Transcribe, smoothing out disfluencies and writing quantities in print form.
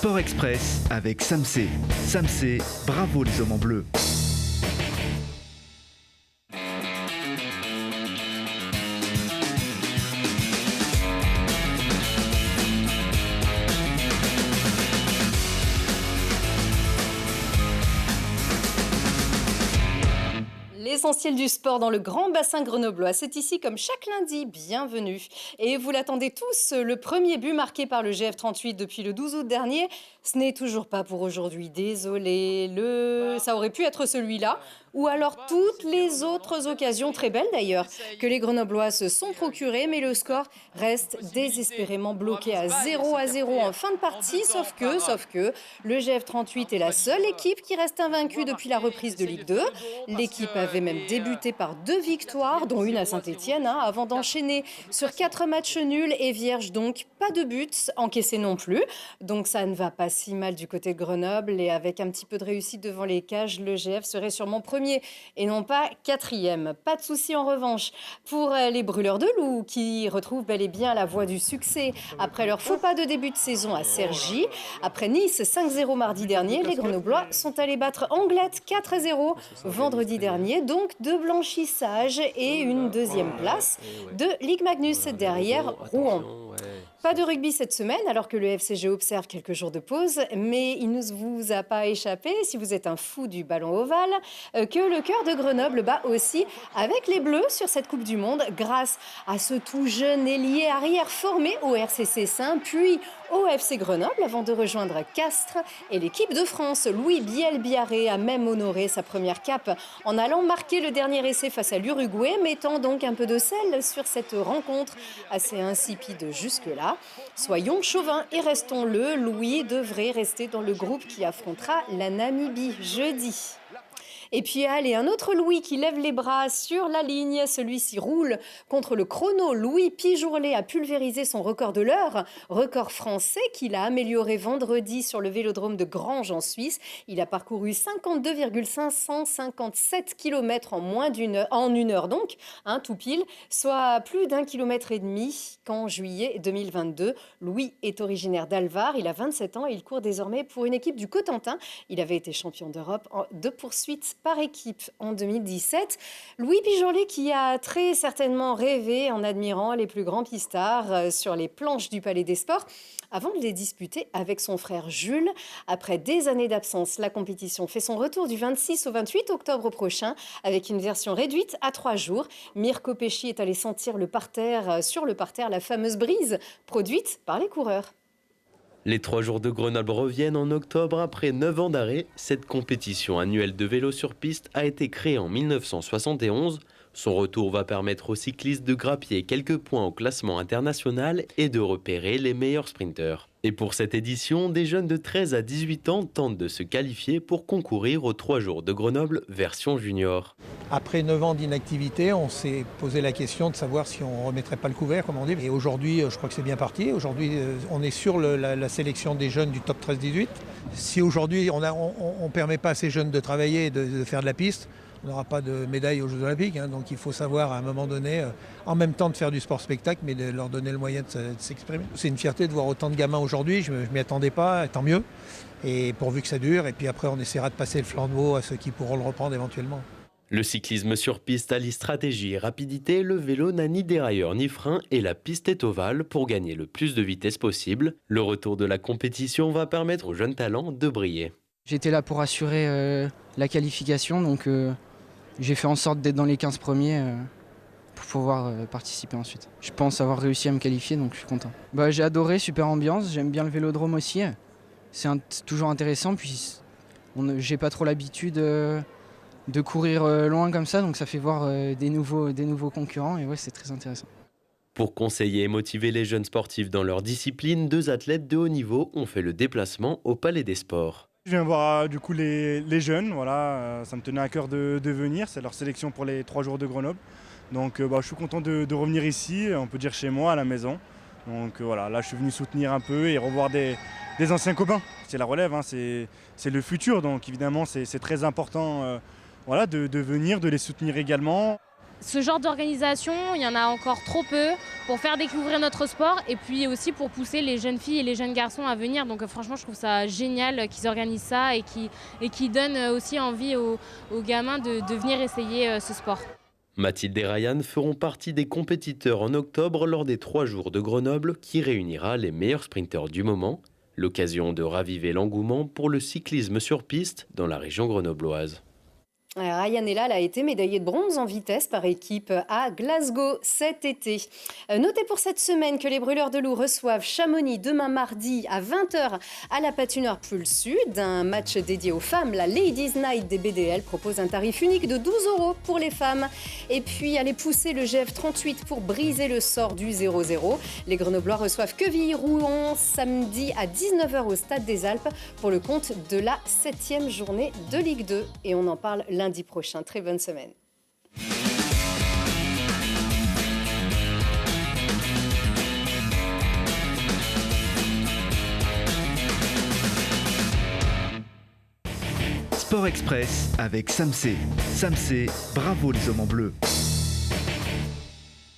Sport Express avec Samsé. Samsé, bravo les hommes en bleu. L'essentiel du sport dans le grand bassin grenoblois, c'est ici comme chaque lundi, bienvenue. Et vous l'attendez tous, le premier but marqué par le GF38 depuis le 12 août dernier, ce n'est toujours pas pour aujourd'hui, désolé, ça aurait pu être celui-là, ou alors toutes les autres occasions, très belles d'ailleurs, que les Grenoblois se sont procurées, mais le score reste désespérément bloqué à 0-0 en fin de partie, sauf que le GF38 est la seule équipe qui reste invaincue depuis la reprise de Ligue 2. L'équipe avait même débuté par 2 victoires, dont une à Saint-Étienne, avant d'enchaîner sur 4 matchs nuls et vierge, donc pas de buts encaissés non plus. Donc ça ne va pas si mal du côté de Grenoble, et avec un petit peu de réussite devant les cages, le GF serait sûrement premier et non pas 4e. Pas de souci en revanche pour les brûleurs de loups qui retrouvent bel et bien la voie du succès après leur faux pas de début de saison à Cergy. Après Nice 5-0 mardi dernier, les Grenoblois sont allés battre Anglette 4-0 vendredi dernier, donc 2 blanchissages et une 2e place de Ligue Magnus derrière Rouen. Pas de rugby cette semaine, alors que le FCG observe quelques jours de pause, mais il ne vous a pas échappé, si vous êtes un fou du ballon ovale, que le cœur de Grenoble bat aussi avec les Bleus sur cette Coupe du Monde, grâce à ce tout jeune ailier arrière formé au RCC Saint, puis au FC Grenoble, avant de rejoindre Castres. Et l'équipe de France, Louis Biel-Biarré, a même honoré sa première cape en allant marquer le dernier essai face à l'Uruguay, mettant donc un peu de sel sur cette rencontre assez insipide jusque-là. Soyons chauvins et restons-le, Louis devrait rester dans le groupe qui affrontera la Namibie jeudi. Et puis allez, un autre Louis qui lève les bras sur la ligne, celui-ci roule contre le chrono. Louis Pijourlet a pulvérisé son record de l'heure, record français qu'il a amélioré vendredi sur le vélodrome de Granges en Suisse. Il a parcouru 52,557 km en moins en une heure donc, tout pile, soit plus d'1,5 km qu'en juillet 2022. Louis est originaire d'Alvar, il a 27 ans et il court désormais pour une équipe du Cotentin. Il avait été champion d'Europe de poursuite par équipe en 2017. Louis Pijourlet qui a très certainement rêvé en admirant les plus grands pistards sur les planches du Palais des Sports avant de les disputer avec son frère Jules. Après des années d'absence, la compétition fait son retour du 26 au 28 octobre prochain avec une version réduite à 3 jours. Mirko Pesci est allé sentir sur le parterre la fameuse brise produite par les coureurs. Les 3 jours de Grenoble reviennent en octobre après 9 ans d'arrêt. Cette compétition annuelle de vélo sur piste a été créée en 1971. Son retour va permettre aux cyclistes de grappiller quelques points au classement international et de repérer les meilleurs sprinteurs. Et pour cette édition, des jeunes de 13 à 18 ans tentent de se qualifier pour concourir aux 3 jours de Grenoble version junior. Après 9 ans d'inactivité, on s'est posé la question de savoir si on ne remettrait pas le couvert, comme on dit. Et aujourd'hui, je crois que c'est bien parti. Aujourd'hui, on est sur la sélection des jeunes du top 13-18. Si aujourd'hui, on ne permet pas à ces jeunes de travailler et de faire de la piste, on n'aura pas de médaille aux Jeux Olympiques. Donc il faut savoir à un moment donné, en même temps de faire du sport-spectacle, mais de leur donner le moyen de s'exprimer. C'est une fierté de voir autant de gamins aujourd'hui. Je ne m'y attendais pas, tant mieux. Et pourvu que ça dure. Et puis après, on essaiera de passer le flambeau à ceux qui pourront le reprendre éventuellement. Le cyclisme sur piste allie stratégie et rapidité, le vélo n'a ni dérailleur ni frein et la piste est ovale pour gagner le plus de vitesse possible. Le retour de la compétition va permettre aux jeunes talents de briller. J'étais là pour assurer la qualification, donc j'ai fait en sorte d'être dans les 15 premiers pour pouvoir participer ensuite. Je pense avoir réussi à me qualifier, donc je suis content. J'ai adoré, super ambiance, j'aime bien le vélodrome aussi. C'est toujours intéressant, puis j'ai pas trop l'habitude de courir loin comme ça, donc ça fait voir des nouveaux concurrents et ouais, c'est très intéressant. Pour conseiller et motiver les jeunes sportifs dans leur discipline, 2 athlètes de haut niveau ont fait le déplacement au Palais des Sports. Je viens voir du coup les jeunes, voilà, ça me tenait à cœur de venir, c'est leur sélection pour les 3 jours de Grenoble. Donc je suis content de revenir ici, on peut dire chez moi, à la maison. Donc voilà, là je suis venu soutenir un peu et revoir des anciens copains. C'est la relève, c'est le futur, donc évidemment c'est très important de venir, de les soutenir également. Ce genre d'organisation, il y en a encore trop peu. pour faire découvrir notre sport et puis aussi pour pousser les jeunes filles et les jeunes garçons à venir. Donc franchement, je trouve ça génial qu'ils organisent ça et qui donnent aussi envie aux gamins de venir essayer ce sport. Mathilde et Ryan feront partie des compétiteurs en octobre lors des 3 jours de Grenoble qui réunira les meilleurs sprinteurs du moment. L'occasion de raviver l'engouement pour le cyclisme sur piste dans la région grenobloise. Ryan Ellal a été médaillé de bronze en vitesse par équipe à Glasgow cet été. Notez pour cette semaine que les Brûleurs de Loup reçoivent Chamonix demain mardi à 20h à la patinoire Pôle Sud. Un match dédié aux femmes, la Ladies Night des BDL propose un tarif unique de 12 € pour les femmes. Et puis allez pousser le GF38 pour briser le sort du 0-0. Les Grenoblois reçoivent Quevilly-Rouen samedi à 19h au Stade des Alpes pour le compte de la 7e journée de Ligue 2. Et on en parle lundi prochain. Très bonne semaine. Sport Express avec Samsé. Samsé, bravo les hommes en bleu.